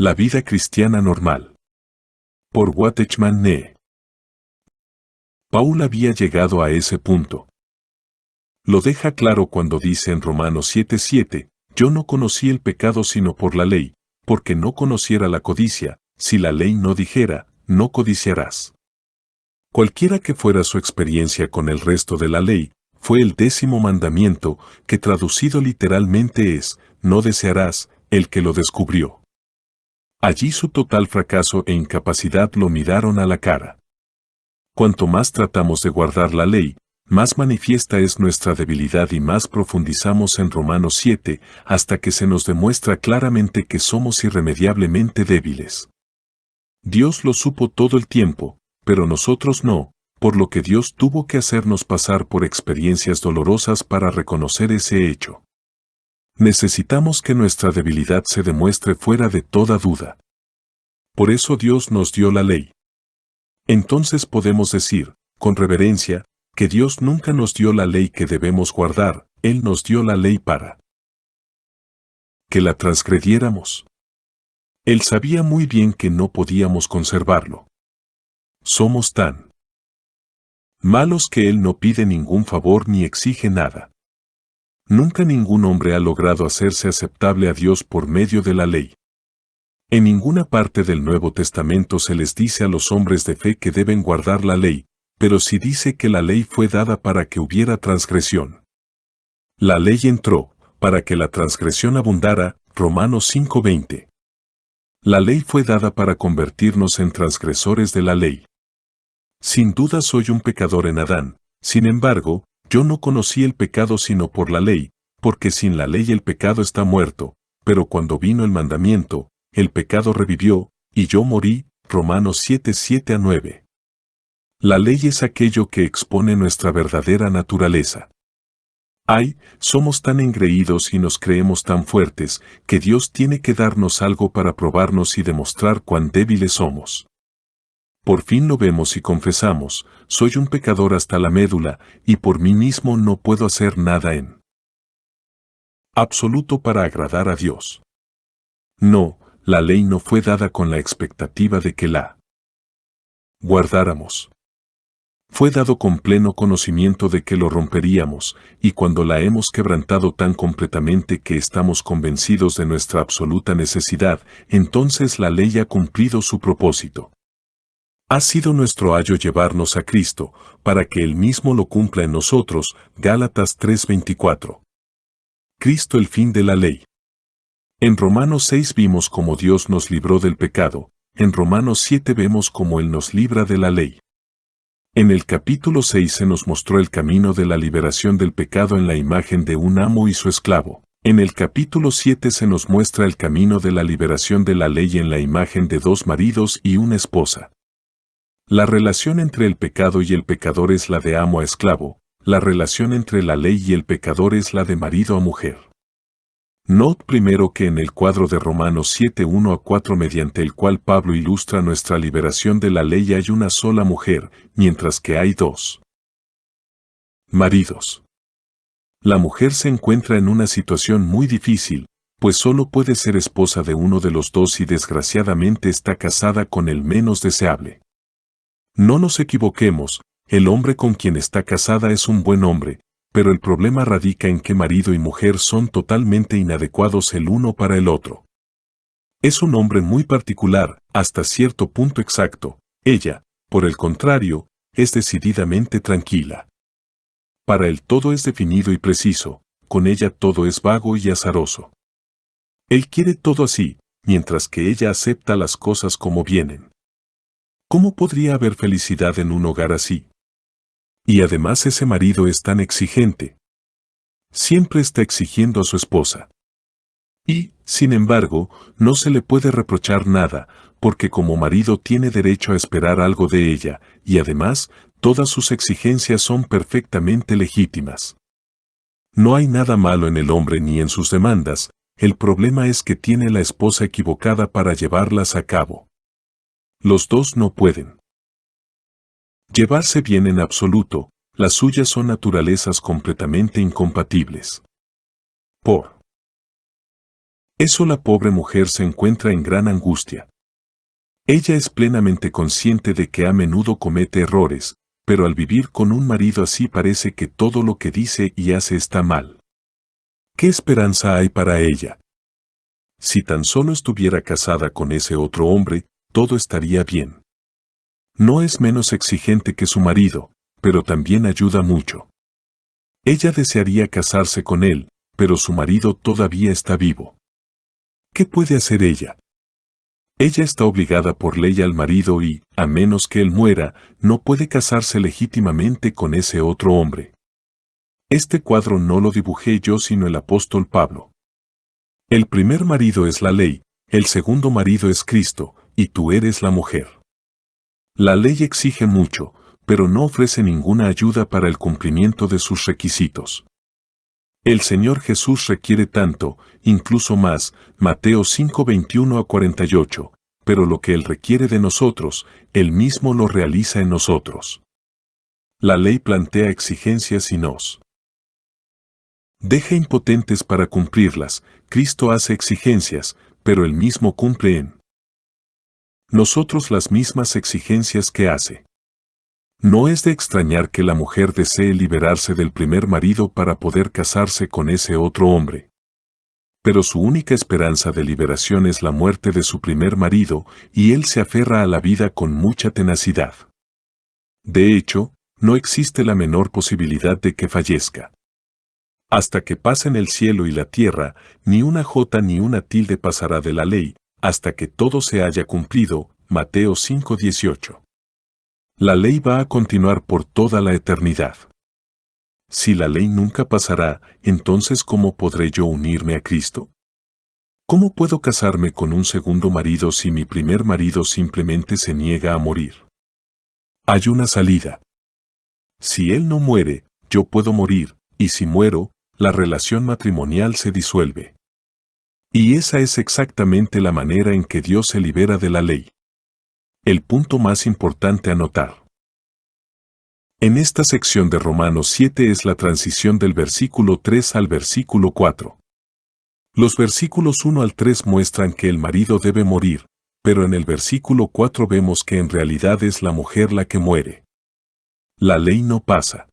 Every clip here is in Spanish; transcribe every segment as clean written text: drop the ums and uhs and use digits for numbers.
La vida cristiana normal. Por Watchman Nee. Paul había llegado a ese punto. Lo deja claro cuando dice en Romanos 7:7, yo no conocí el pecado sino por la ley, porque no conociera la codicia, si la ley no dijera, no codiciarás. Cualquiera que fuera su experiencia con el resto de la ley, fue el 10º mandamiento, que traducido literalmente es, no desearás, el que lo descubrió. Allí su total fracaso e incapacidad lo miraron a la cara. Cuanto más tratamos de guardar la ley, más manifiesta es nuestra debilidad y más profundizamos en Romanos 7, hasta que se nos demuestra claramente que somos irremediablemente débiles. Dios lo supo todo el tiempo, pero nosotros no, por lo que Dios tuvo que hacernos pasar por experiencias dolorosas para reconocer ese hecho. Necesitamos que nuestra debilidad se demuestre fuera de toda duda. Por eso Dios nos dio la ley. Entonces podemos decir, con reverencia, que Dios nunca nos dio la ley que debemos guardar, Él nos dio la ley para que la transgrediéramos. Él sabía muy bien que no podíamos conservarlo. Somos tan malos que Él no pide ningún favor ni exige nada. Nunca ningún hombre ha logrado hacerse aceptable a Dios por medio de la ley. En ninguna parte del Nuevo Testamento se les dice a los hombres de fe que deben guardar la ley, pero sí dice que la ley fue dada para que hubiera transgresión. La ley entró, para que la transgresión abundara, Romanos 5:20. La ley fue dada para convertirnos en transgresores de la ley. Sin duda soy un pecador en Adán, sin embargo, yo no conocí el pecado sino por la ley, porque sin la ley el pecado está muerto, pero cuando vino el mandamiento, el pecado revivió, y yo morí, Romanos 7:7-9. La ley es aquello que expone nuestra verdadera naturaleza. Ay, somos tan engreídos y nos creemos tan fuertes, que Dios tiene que darnos algo para probarnos y demostrar cuán débiles somos. Por fin lo vemos y confesamos, soy un pecador hasta la médula, y por mí mismo no puedo hacer nada en absoluto para agradar a Dios. No, la ley no fue dada con la expectativa de que la guardáramos. Fue dado con pleno conocimiento de que lo romperíamos, y cuando la hemos quebrantado tan completamente que estamos convencidos de nuestra absoluta necesidad, entonces la ley ha cumplido su propósito. Ha sido nuestro ayo llevarnos a Cristo, para que Él mismo lo cumpla en nosotros, Gálatas 3:24. Cristo el fin de la ley. En Romanos 6 vimos cómo Dios nos libró del pecado, en Romanos 7 vemos cómo Él nos libra de la ley. En el capítulo 6 se nos mostró el camino de la liberación del pecado en la imagen de un amo y su esclavo. En el capítulo 7 se nos muestra el camino de la liberación de la ley en la imagen de 2 maridos y una esposa. La relación entre el pecado y el pecador es la de amo a esclavo, la relación entre la ley y el pecador es la de marido a mujer. Note primero que en el cuadro de Romanos 7:1-4 mediante el cual Pablo ilustra nuestra liberación de la ley hay una sola mujer, mientras que hay 2 maridos. La mujer se encuentra en una situación muy difícil, pues solo puede ser esposa de uno de los dos y desgraciadamente está casada con el menos deseable. No nos equivoquemos, el hombre con quien está casada es un buen hombre, pero el problema radica en que marido y mujer son totalmente inadecuados el uno para el otro. Es un hombre muy particular, hasta cierto punto exacto. Ella, por el contrario, es decididamente tranquila. Para él todo es definido y preciso, con ella todo es vago y azaroso. Él quiere todo así, mientras que ella acepta las cosas como vienen. ¿Cómo podría haber felicidad en un hogar así? Y además ese marido es tan exigente. Siempre está exigiendo a su esposa. Y, sin embargo, no se le puede reprochar nada, porque como marido tiene derecho a esperar algo de ella, y además, todas sus exigencias son perfectamente legítimas. No hay nada malo en el hombre ni en sus demandas, el problema es que tiene la esposa equivocada para llevarlas a cabo. Los dos no pueden llevarse bien en absoluto, las suyas son naturalezas completamente incompatibles. Por Eso la pobre mujer se encuentra en gran angustia. Ella es plenamente consciente de que a menudo comete errores, pero al vivir con un marido así parece que todo lo que dice y hace está mal. ¿Qué esperanza hay para ella? Si tan solo estuviera casada con ese otro hombre, todo estaría bien. No es menos exigente que su marido, pero también ayuda mucho. Ella desearía casarse con él, pero su marido todavía está vivo. ¿Qué puede hacer ella? Ella está obligada por ley al marido y, a menos que él muera, no puede casarse legítimamente con ese otro hombre. Este cuadro no lo dibujé yo sino el apóstol Pablo. El primer marido es la ley, el segundo marido es Cristo, y tú eres la mujer. La ley exige mucho, pero no ofrece ninguna ayuda para el cumplimiento de sus requisitos. El Señor Jesús requiere tanto, incluso más, Mateo 5:21-48, pero lo que Él requiere de nosotros, Él mismo lo realiza en nosotros. La ley plantea exigencias y nos deja impotentes para cumplirlas. Cristo hace exigencias, pero Él mismo cumple en nosotros las mismas exigencias que hace. No es de extrañar que la mujer desee liberarse del primer marido para poder casarse con ese otro hombre. Pero su única esperanza de liberación es la muerte de su primer marido, y él se aferra a la vida con mucha tenacidad. De hecho, no existe la menor posibilidad de que fallezca. Hasta que pasen el cielo y la tierra, ni una jota ni una tilde pasará de la ley, hasta que todo se haya cumplido. Mateo 5:18. La ley va a continuar por toda la eternidad. Si la ley nunca pasará, entonces ¿cómo podré yo unirme a Cristo? ¿Cómo puedo casarme con un segundo marido si mi primer marido simplemente se niega a morir? Hay una salida. Si él no muere, yo puedo morir, y si muero, la relación matrimonial se disuelve. Y esa es exactamente la manera en que Dios se libera de la ley. El punto más importante a notar. En esta sección de Romanos 7 es la transición del versículo 3 al versículo 4. Los versículos 1 al 3 muestran que el marido debe morir, pero en el versículo 4 vemos que en realidad es la mujer la que muere. La ley no pasa.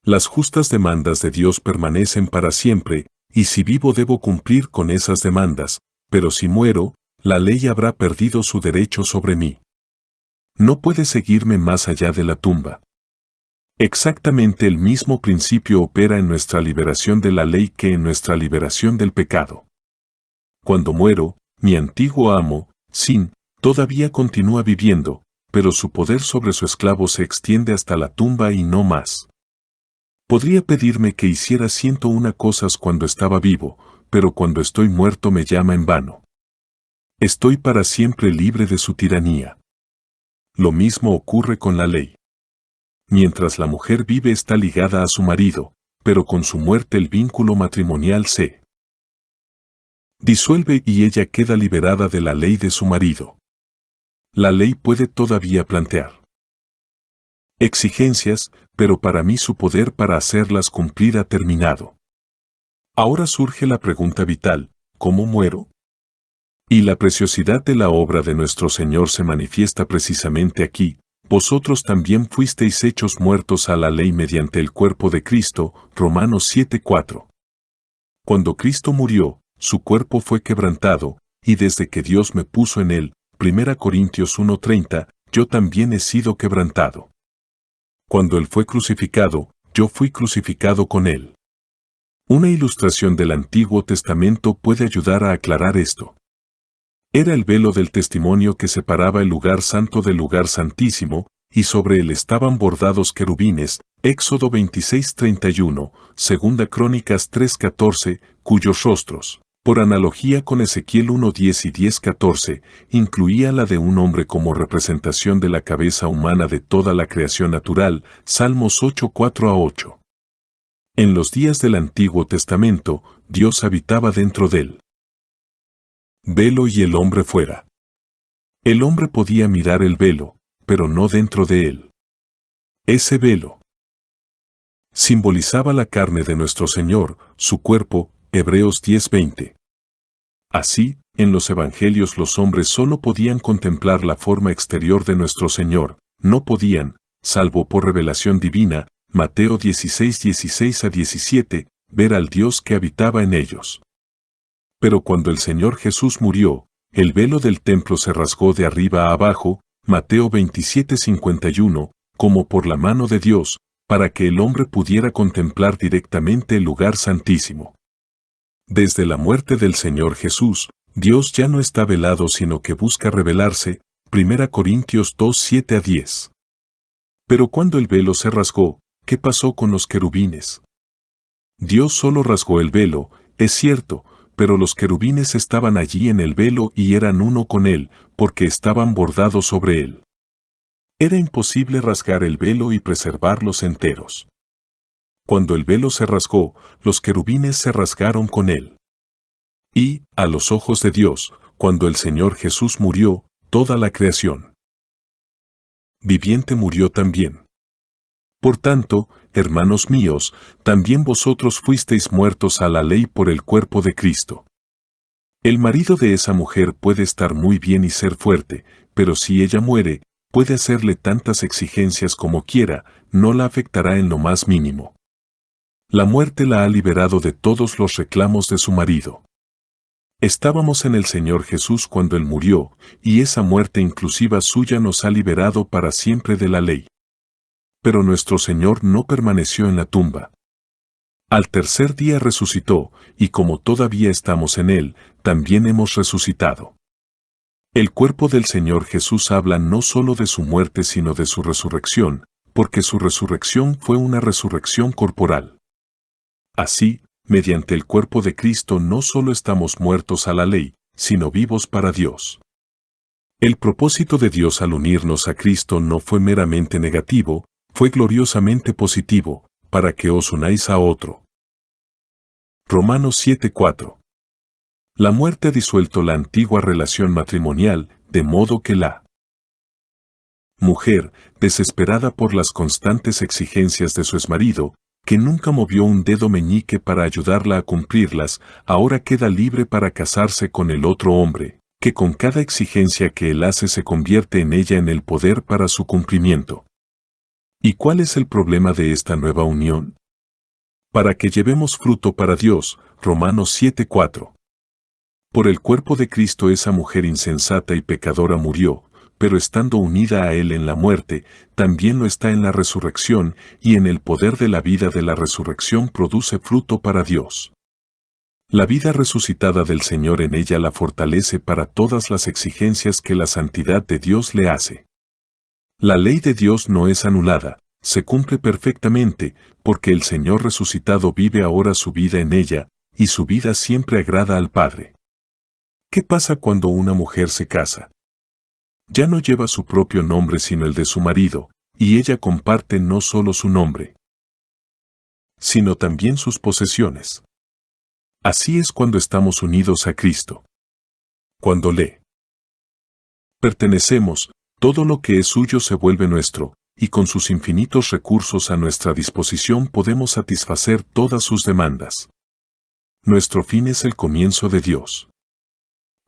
Las justas demandas de Dios permanecen para siempre, y si vivo debo cumplir con esas demandas, pero si muero, la ley habrá perdido su derecho sobre mí. No puede seguirme más allá de la tumba. Exactamente el mismo principio opera en nuestra liberación de la ley que en nuestra liberación del pecado. Cuando muero, mi antiguo amo, Sin, todavía continúa viviendo, pero su poder sobre su esclavo se extiende hasta la tumba y no más. Podría pedirme que hiciera 101 cosas cuando estaba vivo, pero cuando estoy muerto me llama en vano. Estoy para siempre libre de su tiranía. Lo mismo ocurre con la ley. Mientras la mujer vive está ligada a su marido, pero con su muerte el vínculo matrimonial se disuelve y ella queda liberada de la ley de su marido. La ley puede todavía plantear exigencias, pero para mí su poder para hacerlas cumplir ha terminado. Ahora surge la pregunta vital, ¿cómo muero? Y la preciosidad de la obra de nuestro Señor se manifiesta precisamente aquí. Vosotros también fuisteis hechos muertos a la ley mediante el cuerpo de Cristo, Romanos 7:4. Cuando Cristo murió, su cuerpo fue quebrantado, y desde que Dios me puso en él, 1 Corintios 1:30, yo también he sido quebrantado. Cuando él fue crucificado, yo fui crucificado con él. Una ilustración del Antiguo Testamento puede ayudar a aclarar esto. Era el velo del testimonio que separaba el lugar santo del lugar santísimo, y sobre él estaban bordados querubines, Éxodo 26:31, Segunda Crónicas 3:14, cuyos rostros, por analogía con Ezequiel 1:10 y 10:14, incluía la de un hombre como representación de la cabeza humana de toda la creación natural, Salmos 8:4-8. En los días del Antiguo Testamento, Dios habitaba dentro del velo y el hombre fuera. El hombre podía mirar el velo, pero no dentro de él. Ese velo simbolizaba la carne de nuestro Señor, su cuerpo, Hebreos 10:20. Así, en los evangelios los hombres solo podían contemplar la forma exterior de nuestro Señor, no podían, salvo por revelación divina, Mateo 16, 16 a 17, ver al Dios que habitaba en ellos. Pero cuando el Señor Jesús murió, el velo del templo se rasgó de arriba a abajo, Mateo 27, 51, como por la mano de Dios, para que el hombre pudiera contemplar directamente el lugar santísimo. Desde la muerte del Señor Jesús, Dios ya no está velado sino que busca revelarse, 1 Corintios 2, 7 a 10. Pero cuando el velo se rasgó, ¿qué pasó con los querubines? Dios solo rasgó el velo, es cierto, pero los querubines estaban allí en el velo y eran uno con él, porque estaban bordados sobre él. Era imposible rasgar el velo y preservarlos enteros. Cuando el velo se rasgó, los querubines se rasgaron con él. Y, a los ojos de Dios, cuando el Señor Jesús murió, toda la creación viviente murió también. Por tanto, hermanos míos, también vosotros fuisteis muertos a la ley por el cuerpo de Cristo. El marido de esa mujer puede estar muy bien y ser fuerte, pero si ella muere, puede hacerle tantas exigencias como quiera, no la afectará en lo más mínimo. La muerte la ha liberado de todos los reclamos de su marido. Estábamos en el Señor Jesús cuando Él murió, y esa muerte inclusiva suya nos ha liberado para siempre de la ley. Pero nuestro Señor no permaneció en la tumba. Al tercer día resucitó, y como todavía estamos en Él, también hemos resucitado. El cuerpo del Señor Jesús habla no solo de su muerte sino de su resurrección, porque su resurrección fue una resurrección corporal. Así, mediante el cuerpo de Cristo no solo estamos muertos a la ley, sino vivos para Dios. El propósito de Dios al unirnos a Cristo no fue meramente negativo, fue gloriosamente positivo, para que os unáis a otro. Romanos 7:4. La muerte ha disuelto la antigua relación matrimonial, de modo que la mujer, desesperada por las constantes exigencias de su exmarido, que nunca movió un dedo meñique para ayudarla a cumplirlas, ahora queda libre para casarse con el otro hombre, que con cada exigencia que él hace se convierte en ella en el poder para su cumplimiento. ¿Y cuál es el problema de esta nueva unión? Para que llevemos fruto para Dios, Romanos 7:4. Por el cuerpo de Cristo esa mujer insensata y pecadora murió, pero estando unida a Él en la muerte, también lo está en la resurrección, y en el poder de la vida de la resurrección produce fruto para Dios. La vida resucitada del Señor en ella la fortalece para todas las exigencias que la santidad de Dios le hace. La ley de Dios no es anulada, se cumple perfectamente, porque el Señor resucitado vive ahora su vida en ella, y su vida siempre agrada al Padre. ¿Qué pasa cuando una mujer se casa? Ya no lleva su propio nombre sino el de su marido, y ella comparte no solo su nombre, sino también sus posesiones. Así es cuando estamos unidos a Cristo. Cuando le pertenecemos, todo lo que es suyo se vuelve nuestro, y con sus infinitos recursos a nuestra disposición podemos satisfacer todas sus demandas. Nuestro fin es el comienzo de Dios.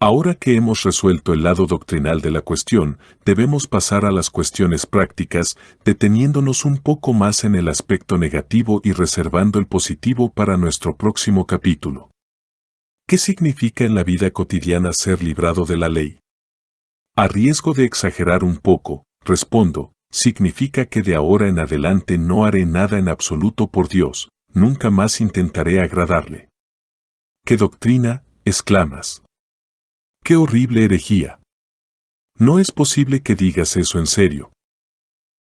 Ahora que hemos resuelto el lado doctrinal de la cuestión, debemos pasar a las cuestiones prácticas, deteniéndonos un poco más en el aspecto negativo y reservando el positivo para nuestro próximo capítulo. ¿Qué significa en la vida cotidiana ser librado de la ley? A riesgo de exagerar un poco, respondo, significa que de ahora en adelante no haré nada en absoluto por Dios, nunca más intentaré agradarle. ¿Qué doctrina? Exclamas. ¡Qué horrible herejía! No es posible que digas eso en serio.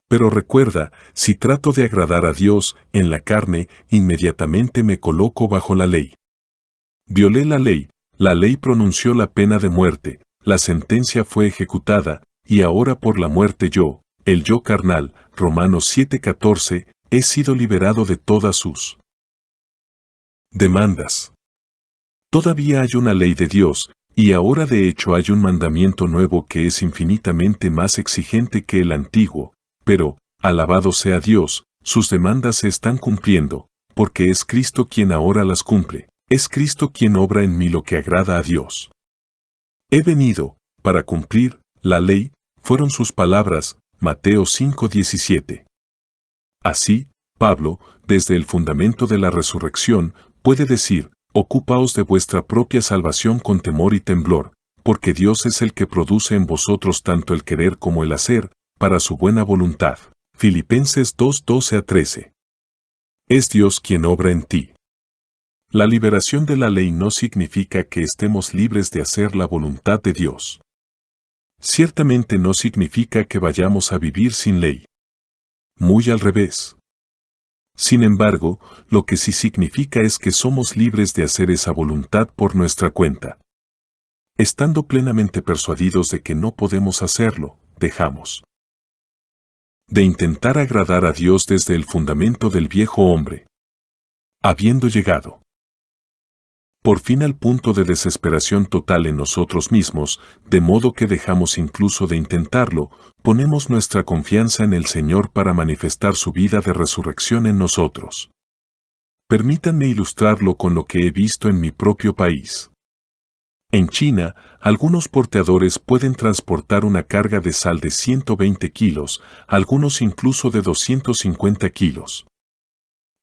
Pero recuerda, si trato de agradar a Dios en la carne, inmediatamente me coloco bajo la ley. Violé la ley pronunció la pena de muerte, la sentencia fue ejecutada, y ahora por la muerte yo, el yo carnal, Romanos 7:14, he sido liberado de todas sus demandas. Todavía hay una ley de Dios, y ahora de hecho hay un mandamiento nuevo que es infinitamente más exigente que el antiguo, pero, alabado sea Dios, sus demandas se están cumpliendo, porque es Cristo quien ahora las cumple, es Cristo quien obra en mí lo que agrada a Dios. He venido, para cumplir, la ley, fueron sus palabras, Mateo 5:17. Así, Pablo, desde el fundamento de la resurrección, puede decir, ocupaos de vuestra propia salvación con temor y temblor, porque Dios es el que produce en vosotros tanto el querer como el hacer, para su buena voluntad. Filipenses 2:12-13. Es Dios quien obra en ti. La liberación de la ley no significa que estemos libres de hacer la voluntad de Dios. Ciertamente no significa que vayamos a vivir sin ley. Muy al revés. Sin embargo, lo que sí significa es que somos libres de hacer esa voluntad por nuestra cuenta. Estando plenamente persuadidos de que no podemos hacerlo, dejamos de intentar agradar a Dios desde el fundamento del viejo hombre. Habiendo llegado por fin al punto de desesperación total en nosotros mismos, de modo que dejamos incluso de intentarlo, ponemos nuestra confianza en el Señor para manifestar su vida de resurrección en nosotros. Permítanme ilustrarlo con lo que he visto en mi propio país. En China, algunos porteadores pueden transportar una carga de sal de 120 kilos, algunos incluso de 250 kilos.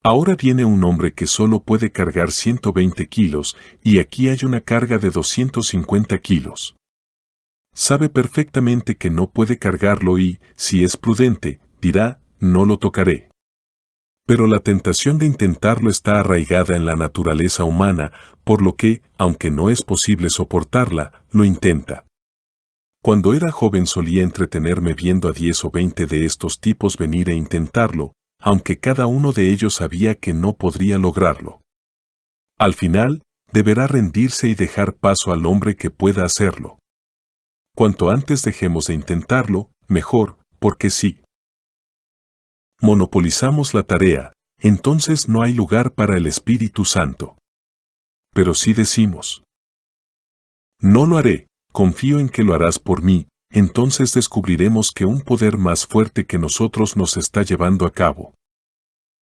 Ahora viene un hombre que solo puede cargar 120 kilos, y aquí hay una carga de 250 kilos. Sabe perfectamente que no puede cargarlo y, si es prudente, dirá, no lo tocaré. Pero la tentación de intentarlo está arraigada en la naturaleza humana, por lo que, aunque no es posible soportarla, lo intenta. Cuando era joven solía entretenerme viendo a 10 o 20 de estos tipos venir e intentarlo, aunque cada uno de ellos sabía que no podría lograrlo. Al final, deberá rendirse y dejar paso al hombre que pueda hacerlo. Cuanto antes dejemos de intentarlo, mejor, porque si monopolizamos la tarea, entonces no hay lugar para el Espíritu Santo. Pero si decimos, no lo haré, confío en que lo harás por mí, entonces descubriremos que un poder más fuerte que nosotros nos está llevando a cabo.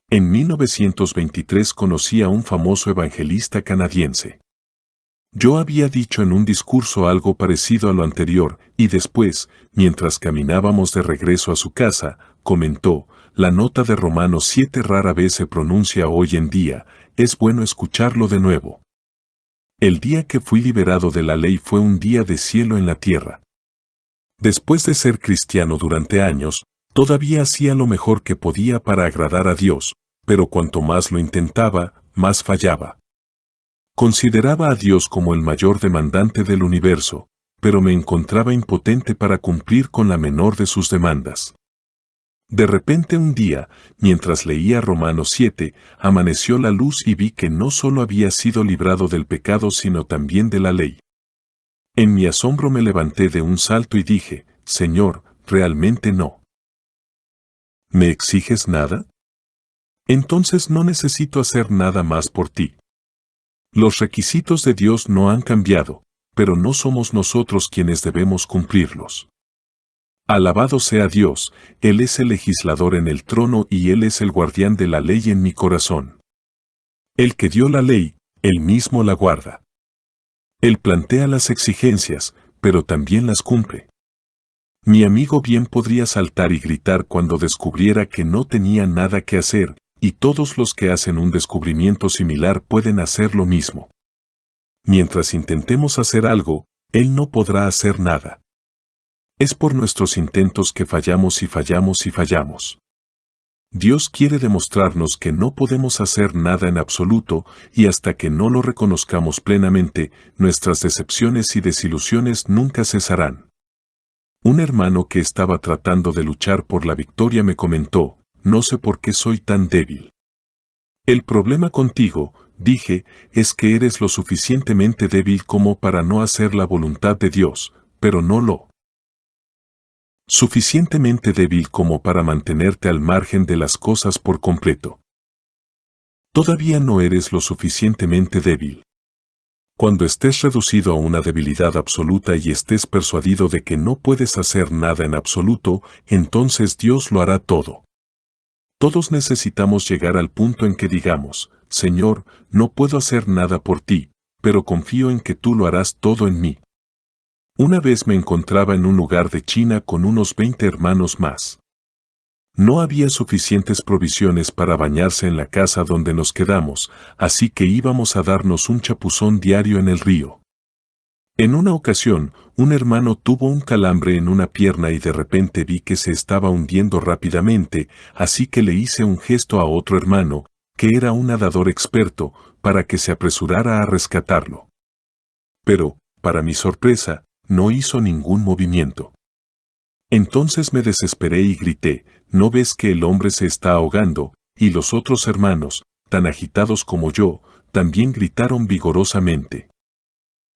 En 1923 conocí a un famoso evangelista canadiense. Yo había dicho en un discurso algo parecido a lo anterior, y después, mientras caminábamos de regreso a su casa, comentó, la nota de Romanos 7 rara vez se pronuncia hoy en día, es bueno escucharlo de nuevo. El día que fui liberado de la ley fue un día de cielo en la tierra. Después de ser cristiano durante años, todavía hacía lo mejor que podía para agradar a Dios, pero cuanto más lo intentaba, más fallaba. Consideraba a Dios como el mayor demandante del universo, pero me encontraba impotente para cumplir con la menor de sus demandas. De repente un día, mientras leía Romanos 7, amaneció la luz y vi que no solo había sido librado del pecado sino también de la ley. En mi asombro me levanté de un salto y dije, Señor, realmente no. ¿Me exiges nada? Entonces no necesito hacer nada más por ti. Los requisitos de Dios no han cambiado, pero no somos nosotros quienes debemos cumplirlos. Alabado sea Dios, Él es el legislador en el trono y Él es el guardián de la ley en mi corazón. El que dio la ley, Él mismo la guarda. Él plantea las exigencias, pero también las cumple. Mi amigo bien podría saltar y gritar cuando descubriera que no tenía nada que hacer, y todos los que hacen un descubrimiento similar pueden hacer lo mismo. Mientras intentemos hacer algo, Él no podrá hacer nada. Es por nuestros intentos que fallamos y fallamos y fallamos. Dios quiere demostrarnos que no podemos hacer nada en absoluto y hasta que no lo reconozcamos plenamente, nuestras decepciones y desilusiones nunca cesarán. Un hermano que estaba tratando de luchar por la victoria me comentó, no sé por qué soy tan débil. El problema contigo, dije, es que eres lo suficientemente débil como para no hacer la voluntad de Dios, pero no lo suficientemente débil como para mantenerte al margen de las cosas por completo. Todavía no eres lo suficientemente débil. Cuando estés reducido a una debilidad absoluta y estés persuadido de que no puedes hacer nada en absoluto, entonces Dios lo hará todo. Todos necesitamos llegar al punto en que digamos, Señor, no puedo hacer nada por ti, pero confío en que tú lo harás todo en mí. Una vez me encontraba en un lugar de China con unos 20 hermanos más. No había suficientes provisiones para bañarse en la casa donde nos quedamos, así que íbamos a darnos un chapuzón diario en el río. En una ocasión, un hermano tuvo un calambre en una pierna y de repente vi que se estaba hundiendo rápidamente, así que le hice un gesto a otro hermano, que era un nadador experto, para que se apresurara a rescatarlo. Pero, para mi sorpresa, no hizo ningún movimiento. Entonces me desesperé y grité, ¿no ves que el hombre se está ahogando? Y los otros hermanos, tan agitados como yo, también gritaron vigorosamente.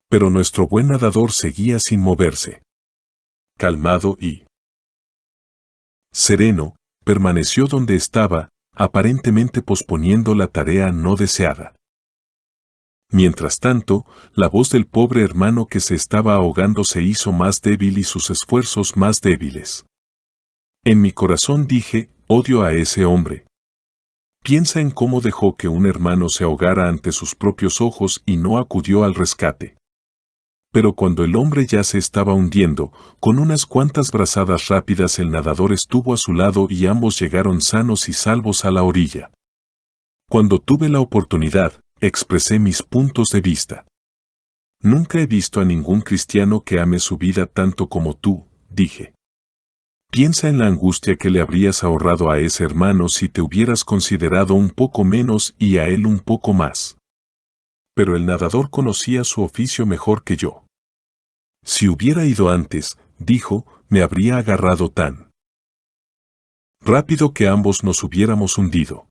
Pero nuestro buen nadador seguía sin moverse. Calmado y sereno, permaneció donde estaba, aparentemente posponiendo la tarea no deseada. Mientras tanto, la voz del pobre hermano que se estaba ahogando se hizo más débil y sus esfuerzos más débiles. En mi corazón dije, odio a ese hombre. Piensa en cómo dejó que un hermano se ahogara ante sus propios ojos y no acudió al rescate. Pero cuando el hombre ya se estaba hundiendo, con unas cuantas brazadas rápidas el nadador estuvo a su lado y ambos llegaron sanos y salvos a la orilla. Cuando tuve la oportunidad, expresé mis puntos de vista. Nunca he visto a ningún cristiano que ame su vida tanto como tú, dije. Piensa en la angustia que le habrías ahorrado a ese hermano si te hubieras considerado un poco menos y a él un poco más. Pero el nadador conocía su oficio mejor que yo. Si hubiera ido antes, dijo, me habría agarrado tan rápido que ambos nos hubiéramos hundido.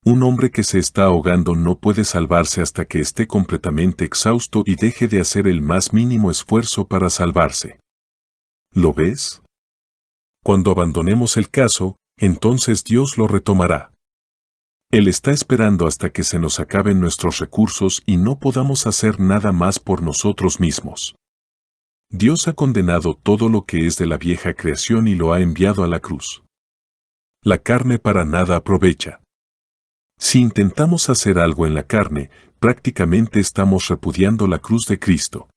Un hombre que se está ahogando no puede salvarse hasta que esté completamente exhausto y deje de hacer el más mínimo esfuerzo para salvarse. ¿Lo ves? Cuando abandonemos el caso, entonces Dios lo retomará. Él está esperando hasta que se nos acaben nuestros recursos y no podamos hacer nada más por nosotros mismos. Dios ha condenado todo lo que es de la vieja creación y lo ha enviado a la cruz. La carne para nada aprovecha. Si intentamos hacer algo en la carne, prácticamente estamos repudiando la cruz de Cristo.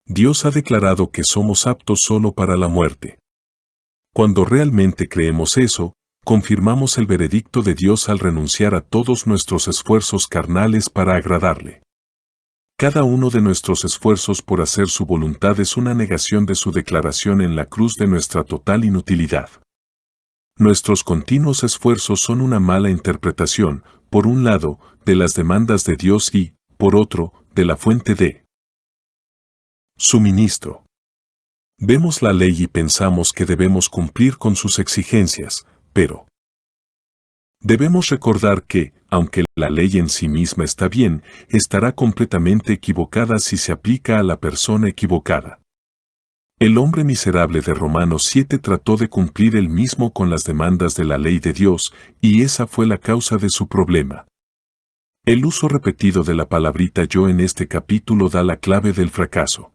Dios ha declarado que somos aptos solo para la muerte. Cuando realmente creemos eso, confirmamos el veredicto de Dios al renunciar a todos nuestros esfuerzos carnales para agradarle. Cada uno de nuestros esfuerzos por hacer su voluntad es una negación de su declaración en la cruz de nuestra total inutilidad. Nuestros continuos esfuerzos son una mala interpretación, por un lado, de las demandas de Dios y, por otro, de la fuente de suministro. Vemos la ley y pensamos que debemos cumplir con sus exigencias, pero debemos recordar que, aunque la ley en sí misma está bien, estará completamente equivocada si se aplica a la persona equivocada. El hombre miserable de Romanos 7 trató de cumplir él mismo con las demandas de la ley de Dios, y esa fue la causa de su problema. El uso repetido de la palabrita yo en este capítulo da la clave del fracaso.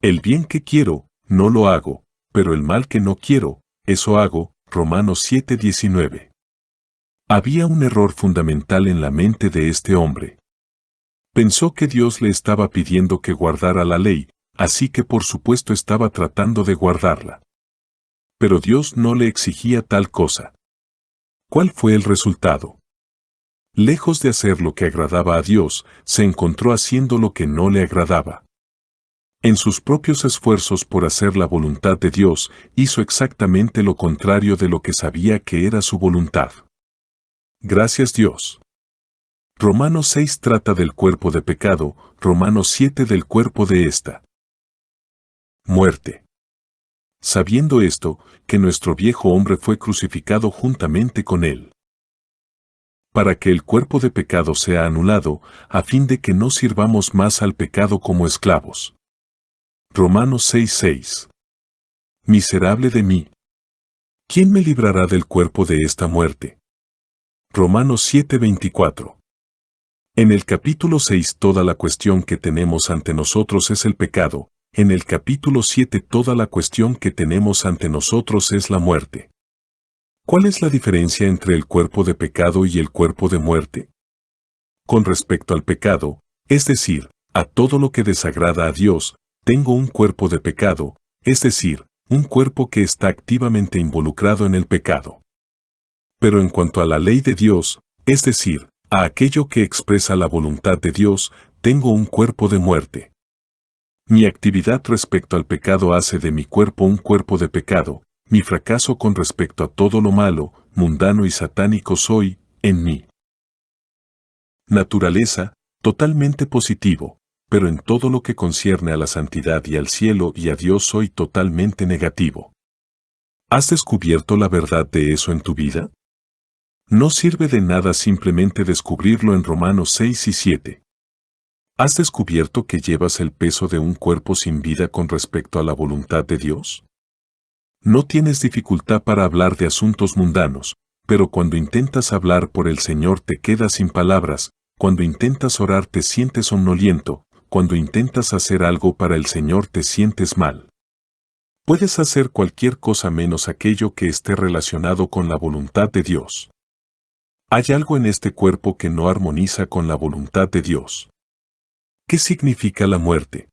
El bien que quiero, no lo hago, pero el mal que no quiero, eso hago, Romanos 7:19. Había un error fundamental en la mente de este hombre. Pensó que Dios le estaba pidiendo que guardara la ley, así que por supuesto estaba tratando de guardarla. Pero Dios no le exigía tal cosa. ¿Cuál fue el resultado? Lejos de hacer lo que agradaba a Dios, se encontró haciendo lo que no le agradaba. En sus propios esfuerzos por hacer la voluntad de Dios, hizo exactamente lo contrario de lo que sabía que era su voluntad. Gracias Dios. Romanos 6 trata del cuerpo de pecado, Romanos 7 del cuerpo de esta muerte. Sabiendo esto, que nuestro viejo hombre fue crucificado juntamente con él, para que el cuerpo de pecado sea anulado, a fin de que no sirvamos más al pecado como esclavos. Romanos 6:6. Miserable de mí. ¿Quién me librará del cuerpo de esta muerte? Romanos 7:24. En el capítulo 6 toda la cuestión que tenemos ante nosotros es el pecado, en el capítulo 7 toda la cuestión que tenemos ante nosotros es la muerte. ¿Cuál es la diferencia entre el cuerpo de pecado y el cuerpo de muerte? Con respecto al pecado, es decir, a todo lo que desagrada a Dios, tengo un cuerpo de pecado, es decir, un cuerpo que está activamente involucrado en el pecado. Pero en cuanto a la ley de Dios, es decir, a aquello que expresa la voluntad de Dios, tengo un cuerpo de muerte. Mi actividad respecto al pecado hace de mi cuerpo un cuerpo de pecado, mi fracaso con respecto a todo lo malo, mundano y satánico soy, en mí. Naturaleza, totalmente positivo, pero en todo lo que concierne a la santidad y al cielo y a Dios soy totalmente negativo. ¿Has descubierto la verdad de eso en tu vida? No sirve de nada simplemente descubrirlo en Romanos 6 y 7. ¿Has descubierto que llevas el peso de un cuerpo sin vida con respecto a la voluntad de Dios? No tienes dificultad para hablar de asuntos mundanos, pero cuando intentas hablar por el Señor te quedas sin palabras, cuando intentas orar te sientes somnoliento, cuando intentas hacer algo para el Señor te sientes mal. Puedes hacer cualquier cosa menos aquello que esté relacionado con la voluntad de Dios. Hay algo en este cuerpo que no armoniza con la voluntad de Dios. ¿Qué significa la muerte?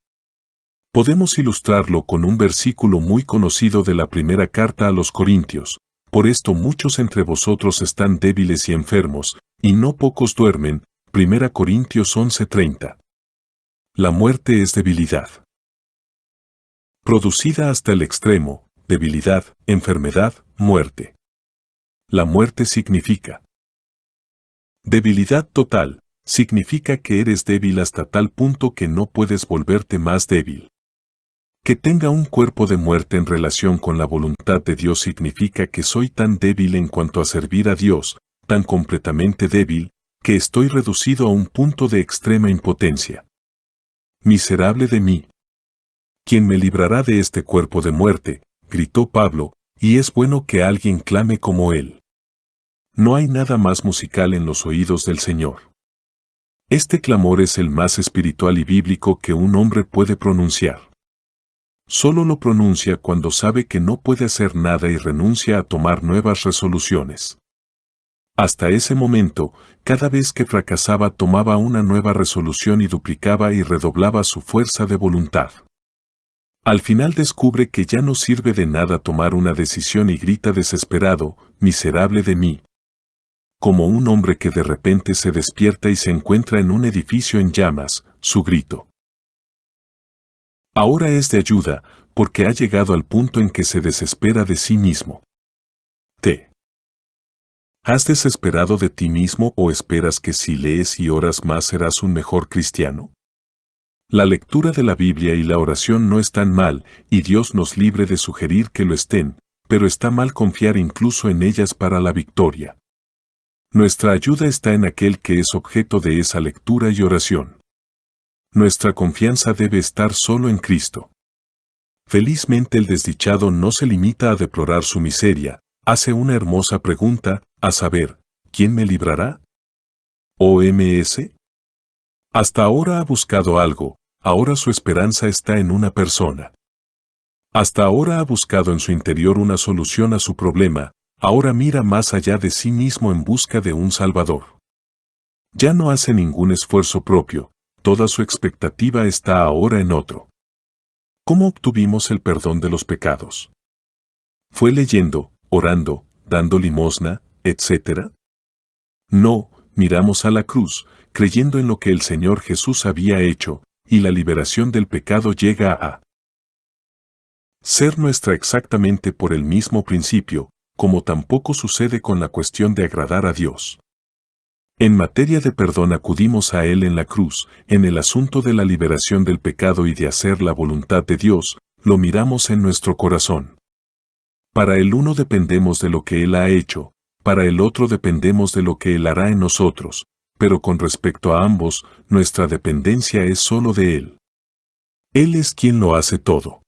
Podemos ilustrarlo con un versículo muy conocido de la primera carta a los Corintios. Por esto muchos entre vosotros están débiles y enfermos, y no pocos duermen. 1 Corintios 11:30. La muerte es debilidad. Producida hasta el extremo, debilidad, enfermedad, muerte. La muerte significa debilidad total, significa que eres débil hasta tal punto que no puedes volverte más débil. Que tenga un cuerpo de muerte en relación con la voluntad de Dios significa que soy tan débil en cuanto a servir a Dios, tan completamente débil, que estoy reducido a un punto de extrema impotencia. Miserable de mí. ¿Quién me librará de este cuerpo de muerte?, gritó Pablo, y es bueno que alguien clame como él. No hay nada más musical en los oídos del Señor. Este clamor es el más espiritual y bíblico que un hombre puede pronunciar. Solo lo pronuncia cuando sabe que no puede hacer nada y renuncia a tomar nuevas resoluciones. Hasta ese momento, cada vez que fracasaba tomaba una nueva resolución y duplicaba y redoblaba su fuerza de voluntad. Al final descubre que ya no sirve de nada tomar una decisión y grita desesperado, miserable de mí. Como un hombre que de repente se despierta y se encuentra en un edificio en llamas, su grito. Ahora es de ayuda, porque ha llegado al punto en que se desespera de sí mismo. ¿Te has desesperado de ti mismo o esperas que si lees y oras más serás un mejor cristiano? La lectura de la Biblia y la oración no están mal, y Dios nos libre de sugerir que lo estén, pero está mal confiar incluso en ellas para la victoria. Nuestra ayuda está en aquel que es objeto de esa lectura y oración. Nuestra confianza debe estar solo en Cristo. Felizmente el desdichado no se limita a deplorar su miseria, hace una hermosa pregunta, a saber, ¿quién me librará? ¿OMS? Hasta ahora ha buscado algo, ahora su esperanza está en una persona. Hasta ahora ha buscado en su interior una solución a su problema, ahora mira más allá de sí mismo en busca de un Salvador. Ya no hace ningún esfuerzo propio, toda su expectativa está ahora en otro. ¿Cómo obtuvimos el perdón de los pecados? ¿Fue leyendo, orando, dando limosna, etc.? No, miramos a la cruz, creyendo en lo que el Señor Jesús había hecho, y la liberación del pecado llega a ser nuestra exactamente por el mismo principio, como tampoco sucede con la cuestión de agradar a Dios. En materia de perdón acudimos a Él en la cruz, en el asunto de la liberación del pecado y de hacer la voluntad de Dios, lo miramos en nuestro corazón. Para el uno dependemos de lo que Él ha hecho, para el otro dependemos de lo que Él hará en nosotros, pero con respecto a ambos, nuestra dependencia es solo de Él. Él es quien lo hace todo.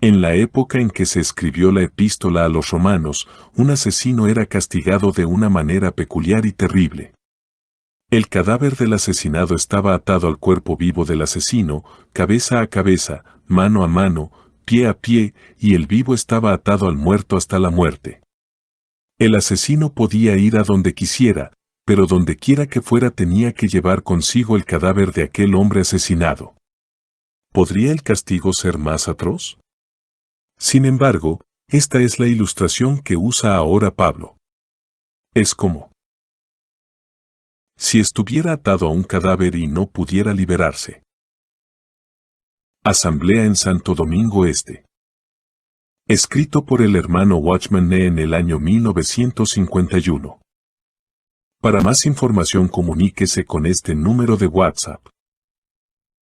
En la época en que se escribió la epístola a los romanos, un asesino era castigado de una manera peculiar y terrible. El cadáver del asesinado estaba atado al cuerpo vivo del asesino, cabeza a cabeza, mano a mano, pie a pie, y el vivo estaba atado al muerto hasta la muerte. El asesino podía ir a donde quisiera, pero donde quiera que fuera tenía que llevar consigo el cadáver de aquel hombre asesinado. ¿podría el castigo ser más atroz? Sin embargo, esta es la ilustración que usa ahora Pablo. Es como si estuviera atado a un cadáver y no pudiera liberarse. Asamblea en Santo Domingo Este. Escrito por el hermano Watchman Nee en el año 1951. Para más información comuníquese con este número de WhatsApp.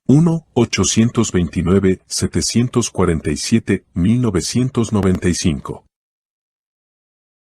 1-829-747-1995.